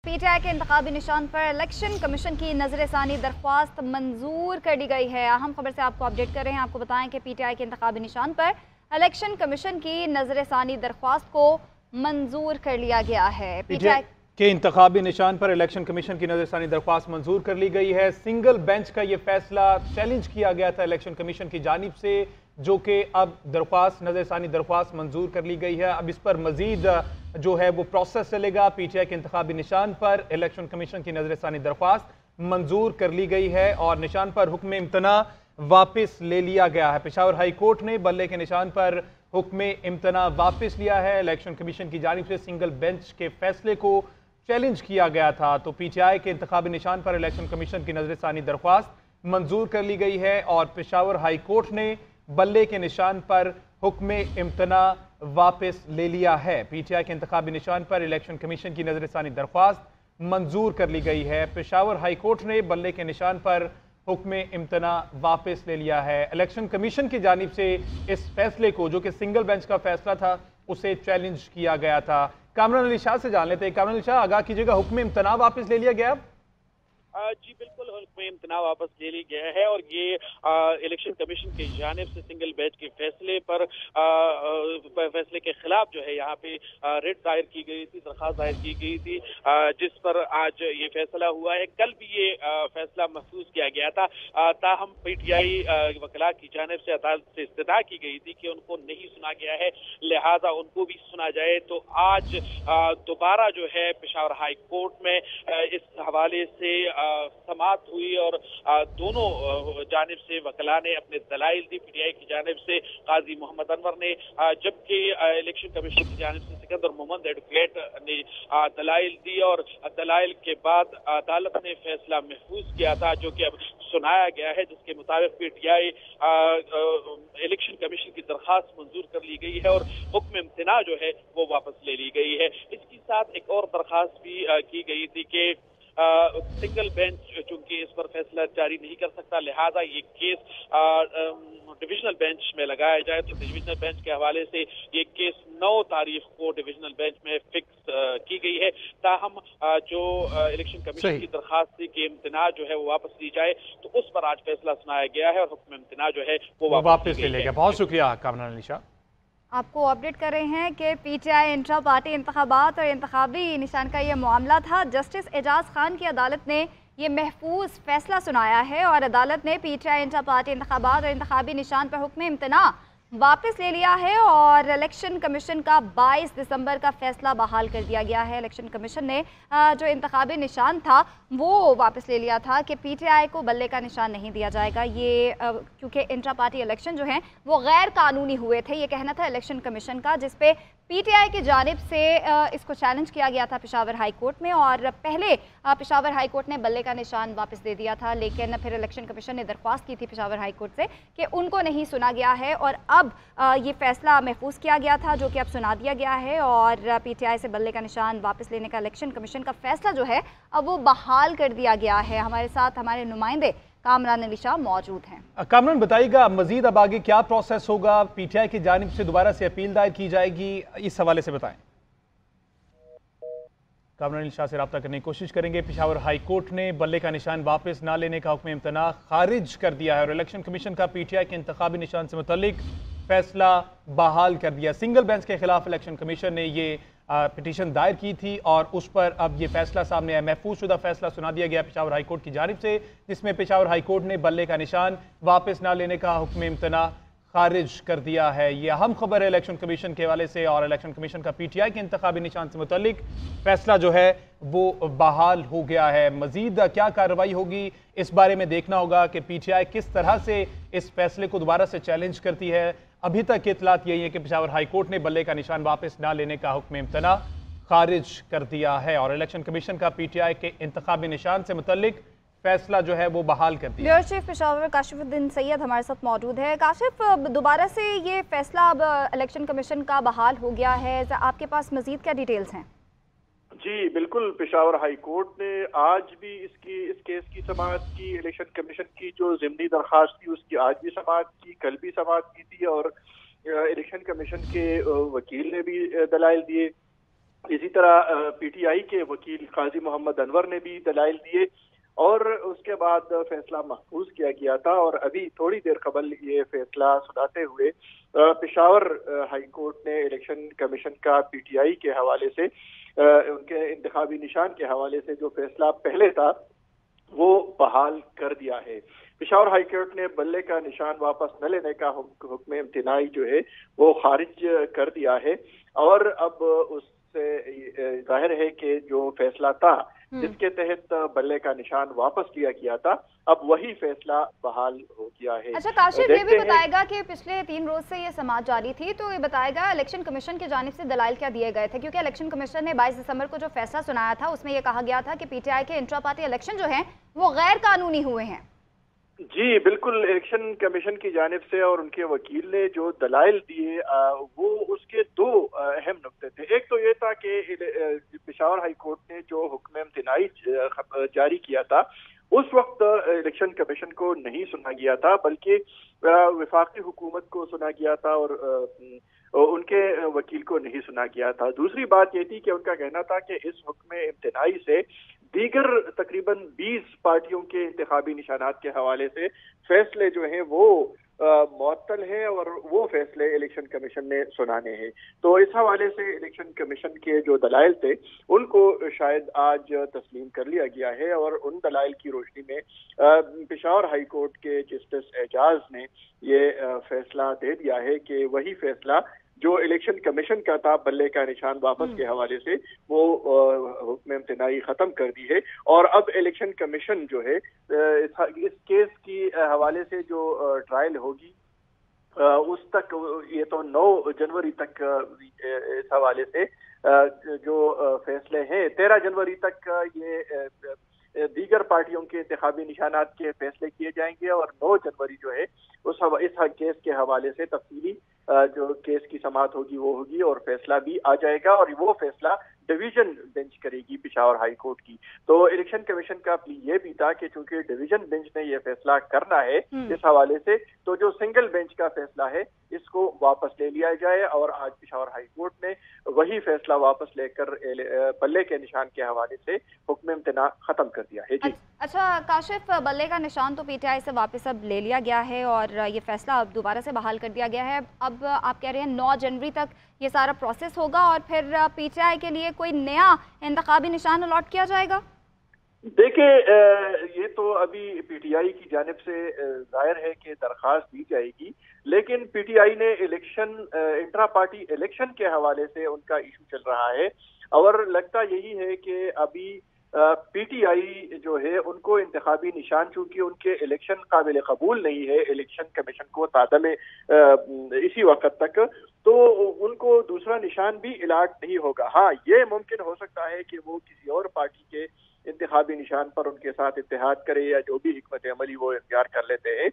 P T I के इंतखाबी निशान पर इलेक्शन कमीशन की नजरसानी दरख्वास्त मंजूर कर दी गई है। अहम खबर से आपको अपडेट कर रहे हैं। आपको बताएं कि पी टी आई के इंतखाबी निशान पर इलेक्शन कमीशन की नजरसानी दरख्वास्त को मंजूर कर लिया गया है। पीटीआई के इंतखाबी निशान पर इलेक्शन कमीशन की नजरसानी दरख्वास्त मंजूर कर ली गई है। सिंगल बेंच का यह फैसला चैलेंज किया गया था इलेक्शन कमीशन की जानिब से, जो कि अब नजरसानी दरख्वास्त मंजूर कर ली गई है। अब इस पर मजीद जो है वो प्रोसेस चलेगा। पीटीआई के इंतखाबी निशान पर इलेक्शन कमीशन की नजरसानी दरख्वास्त मंजूर कर ली गई है और निशान पर हुक्म इम्तना वापस ले लिया गया है। पेशावर हाई कोर्ट ने बल्ले के निशान पर हुक्म इम्तना वापस लिया है। इलेक्शन कमीशन की जानिब से सिंगल बेंच के फैसले को चैलेंज किया गया था, तो पीटीआई के इंतखाबी निशान पर इलेक्शन कमीशन की नजरसानी दरख्वास्त मंजूर कर ली गई है और पेशावर हाई कोर्ट ने बल्ले के निशान पर हुक्म इम्तना वापस ले लिया है। पीटीआई के इंतखाबी निशान पर इलेक्शन कमीशन की नजरसानी दरख्वास्त मंजूर कर ली गई है। पेशावर हाई कोर्ट ने बल्ले के निशान पर हुक्म इम्तना वापस ले लिया है। इलेक्शन कमीशन की जानिब से इस फैसले को, जो कि सिंगल बेंच का फैसला था, उसे चैलेंज किया गया था। कामरान अली शाह से जान लेते हैं। कामरान अली शाह, आगाह कीजिएगा, हुक्म इम्तना वापस ले लिया गया? जी बिल्कुल, हुक्म इम्तना वापस ले लिया गया है और ये इलेक्शन कमीशन की जानिब से सिंगल बेंच के फैसले पर फैसले के खिलाफ जो है यहाँ पे रिट दायर की गई थी, दरख्वास्त दायर की गई थी, जिस पर आज ये फैसला हुआ है। कल भी ये फैसला महफूज किया गया था, ताहम पीटीआई वकला की जानिब से अदालत से इस्तदा की गई थी कि उनको नहीं सुना गया है, लिहाजा उनको भी सुना जाए। तो आज दोबारा जो है पेशावर हाई कोर्ट में इस हवाले से समाअत हुई और दोनों जानिब से वकला ने अपने दलाइल दी। पीटीआई की जानिब से काजी मोहम्मद अनवर ने, जबकि इलेक्शन कमीशन की जानिब से सिकंदर मोहम्मद एडवोकेट ने दलाइल दी और दलाइल के बाद अदालत ने फैसला महफूज किया था, जो कि अब सुनाया गया है, जिसके मुताबिक पीटीआई इलेक्शन कमीशन की दरख्वास्त मंजूर कर ली गई है और हुक्म इम्तना जो है वो वापस ले ली गई है। इसके साथ एक और दरख्वास्त भी की गई थी कि सिंगल बेंच चूंकि इस पर फैसला जारी नहीं कर सकता, लिहाजा ये केस डिविजनल बेंच में लगाया जाए। तो डिविजनल बेंच के हवाले से ये केस 9 तारीख को डिविजनल बेंच में फिक्स की गई है। ताहम जो इलेक्शन कमीशन की दरखास्त थी कि इम्तना जो है वो वापस ली जाए, तो उस पर आज फैसला सुनाया गया है और हुक्म इम्तना जो है वो वापस ले लिया। बहुत शुक्रिया कामरान अली शाह। आपको अपडेट कर रहे हैं कि पीटीआई इंट्रा पार्टी इंतखाबात और इंतखाबी निशान का ये मामला था। जस्टिस एजाज खान की अदालत ने ये महफूज फैसला सुनाया है और अदालत ने पीटीआई इंट्रा पार्टी इंतखाबात और इंतखाबी निशान पर हुक्म इम्तना वापस ले लिया है और इलेक्शन कमीशन का 22 दिसंबर का फैसला बहाल कर दिया गया है। इलेक्शन कमीशन ने जो इंतखाबी निशान था वो वापस ले लिया था कि पीटीआई को बल्ले का निशान नहीं दिया जाएगा, ये क्योंकि इंट्रा पार्टी इलेक्शन जो हैं वो गैर कानूनी हुए थे, ये कहना था इलेक्शन कमीशन का, जिस पे पीटीआई की जानिब से इसको चैलेंज किया गया था पेशावर हाई कोर्ट में और पहले पेशावर हाई कोर्ट ने बल्ले का निशान वापस दे दिया था, लेकिन फिर इलेक्शन कमीशन ने दरख्वास्त की थी पेशावर हाई कोर्ट से कि उनको नहीं सुना गया है और अब ये फैसला महफूज किया गया था, जो कि अब सुना दिया गया है और पीटीआई से बल्ले का निशान वापस लेने का इलेक्शन कमीशन का फैसला जो है अब वो बहाल कर दिया गया है। हमारे साथ हमारे नुमाइंदे कामरान अली शाह मौजूद हैं। कामरान, बताइएगा मजीद अब आगे क्या प्रोसेस होगा? पीटीआई की जानिब से दोबारा से अपील दायर की जाएगी, इस हवाले से बताएं। कामरान अली शाह से रब्ता करने की कोशिश करेंगे। पेशावर हाई कोर्ट ने बल्ले का निशान वापस ना लेने का हुक्म इम्तना खारिज कर दिया है और इलेक्शन कमीशन का पीटीआई के इंतखाबी निशान से मुतल्लिक फैसला बहाल कर दिया। सिंगल बेंच के खिलाफ इलेक्शन कमीशन ने ये पिटीशन दायर की थी और उस पर अब ये फैसला सामने आया। महफूज शुदा फैसला सुना दिया गया पेशावर हाई कोर्ट की जानिब से, जिसमें पेशावर हाई कोर्ट ने बल्ले का निशान वापस ना लेने का हुक्म इम्तना खारिज कर दिया है। ये अहम खबर है इलेक्शन कमीशन के हवाले से और इलेक्शन कमीशन का पीटीआई के इंतखाबी निशान से मुतल्लिक फैसला जो है वो बहाल हो गया है। मजीद क्या कार्रवाई होगी इस बारे में देखना होगा कि पीटीआई किस तरह से इस फैसले को दोबारा से चैलेंज करती है। अभी तक की इतलात यही है कि पेशावर हाई कोर्ट ने बल्ले का निशान वापस ना लेने का हुक्म इम्तना खारिज कर दिया है और इलेक्शन कमीशन का पीटीआई के इंतखाबी निशान से मुतल्लिक फैसला जो है वो बहाल कर दिया। ब्यूरो चीफ पेशावर काशिफुद्दीन सैयद हमारे साथ मौजूद है। काशिफ, दोबारा से ये फैसला अब इलेक्शन कमीशन का बहाल हो गया है, आपके पास मजीद क्या डिटेल्स हैं? जी बिल्कुल, पेशावर हाई कोर्ट ने आज भी इस केस की समाअत की। इलेक्शन कमीशन की जो ज़िमनी दरखास्त थी उसकी आज भी समाअत की, कल भी समाअत की थी और इलेक्शन कमीशन के वकील ने भी दलाइल दिए। इसी तरह PTI के वकील काजी मोहम्मद अनवर ने भी दलाइल दिए और उसके बाद फैसला महफूज किया गया था। और अभी थोड़ी देर कबल ये फैसला सुनाते हुए पेशावर हाई कोर्ट ने इलेक्शन कमीशन का PTI के हवाले से उनके इंतखाबी निशान के हवाले से जो फैसला पहले था वो बहाल कर दिया है। पेशावर हाई कोर्ट ने बल्ले का निशान वापस न लेने का हुक्म इम्तिनाई जो है वो खारिज कर दिया है और अब उससे जाहिर है कि जो फैसला था जिसके तहत बल्ले का निशान वापस लिया गया था अब वही फैसला बहाल हो गया है। अच्छा काशिफ, ये भी बताएगा कि पिछले 3 रोज से ये समाअत जारी थी, तो ये बताएगा इलेक्शन कमीशन की जानिब से दलाइल क्या दिए गए थे, क्योंकि इलेक्शन कमीशन ने 22 दिसंबर को जो फैसला सुनाया था उसमें ये कहा गया था कि PTI के इंट्रा पार्टी इलेक्शन जो हैं वो गैर कानूनी हुए हैं। जी बिल्कुल, इलेक्शन कमीशन की जानिब से और उनके वकील ने जो दलाइल दिए वो उसके 2 अहम नुक्ते थे। एक तो ये था कि पेशावर हाई कोर्ट ने जो हुक्म इम्तिनाई जारी किया था उस वक्त इलेक्शन कमीशन को नहीं सुना गया था बल्कि वफाकी हुकूमत को सुना गया था और उनके वकील को नहीं सुना गया था। दूसरी बात ये थी कि उनका कहना था कि इस हुक्म इम्तिनाई से दीगर तकरीबन 20 पार्टियों के इंतखाबी निशानात के हवाले से फैसले जो हैं वो मुअत्तल हैं और वो फैसले इलेक्शन कमीशन ने सुनाने हैं। तो इस हवाले से इलेक्शन कमीशन के जो दलाइल थे उनको शायद आज तस्लीम कर लिया गया है और उन दलाइल की रोशनी में पेशावर हाई कोर्ट के जस्टिस एजाज ने ये फैसला दे दिया है कि वही फैसला जो इलेक्शन कमीशन का था बल्ले का निशान वापस के हवाले से वो हुक्म इम्तिनाई खत्म कर दी है और अब इलेक्शन कमीशन जो है इस केस की हवाले से जो ट्रायल होगी उस तक ये तो 9 जनवरी तक इस हवाले से जो फैसले हैं 13 जनवरी तक ये दीगर पार्टियों के इंतखाबी निशानात के फैसले किए जाएंगे और 9 जनवरी जो है इस केस के हवाले से तफसीली जो केस की समाअत होगी वो होगी और फैसला भी आ जाएगा और वो फैसला डिवीजन बेंच करेगी पेशावर हाई कोर्ट की। तो इलेक्शन कमीशन का प्ली ये भी था कि चूंकि डिवीजन बेंच ने ये फैसला करना है इस हवाले से तो जो सिंगल बेंच का फैसला है इसको वापस ले लिया जाए और आज पेशावर हाई कोर्ट ने वही फैसला वापस लेकर बल्ले के निशान के हवाले से हुक्म इम्तिना खत्म कर दिया है। जी अच्छा काशिफ, बल्ले का निशान तो PTI से वापस अब ले लिया गया है और ये फैसला अब दोबारा से बहाल कर दिया गया है। अब आप कह रहे हैं 9 जनवरी तक ये सारा प्रोसेस होगा और फिर PTI के लिए कोई नया इंतखाबी निशान अलॉट किया जाएगा? देखिए ये तो अभी PTI की जानिब से जाहिर है कि दरख्वास्त दी जाएगी, लेकिन PTI ने इलेक्शन इंट्रा पार्टी इलेक्शन के हवाले से उनका इशू चल रहा है और लगता यही है कि अभी PTI जो है उनको इंतखाबी निशान चूंकि उनके इलेक्शन काबिल कबूल नहीं है इलेक्शन कमीशन को तादम इसी वक्त तक, तो उनको दूसरा निशान भी अलाट नहीं होगा। हाँ, ये मुमकिन हो सकता है कि वो किसी और पार्टी के इंतखाबी निशान पर उनके साथ इत्तेहाद करे या जो भी हिकमत अमली वो इख्तियार कर लेते हैं,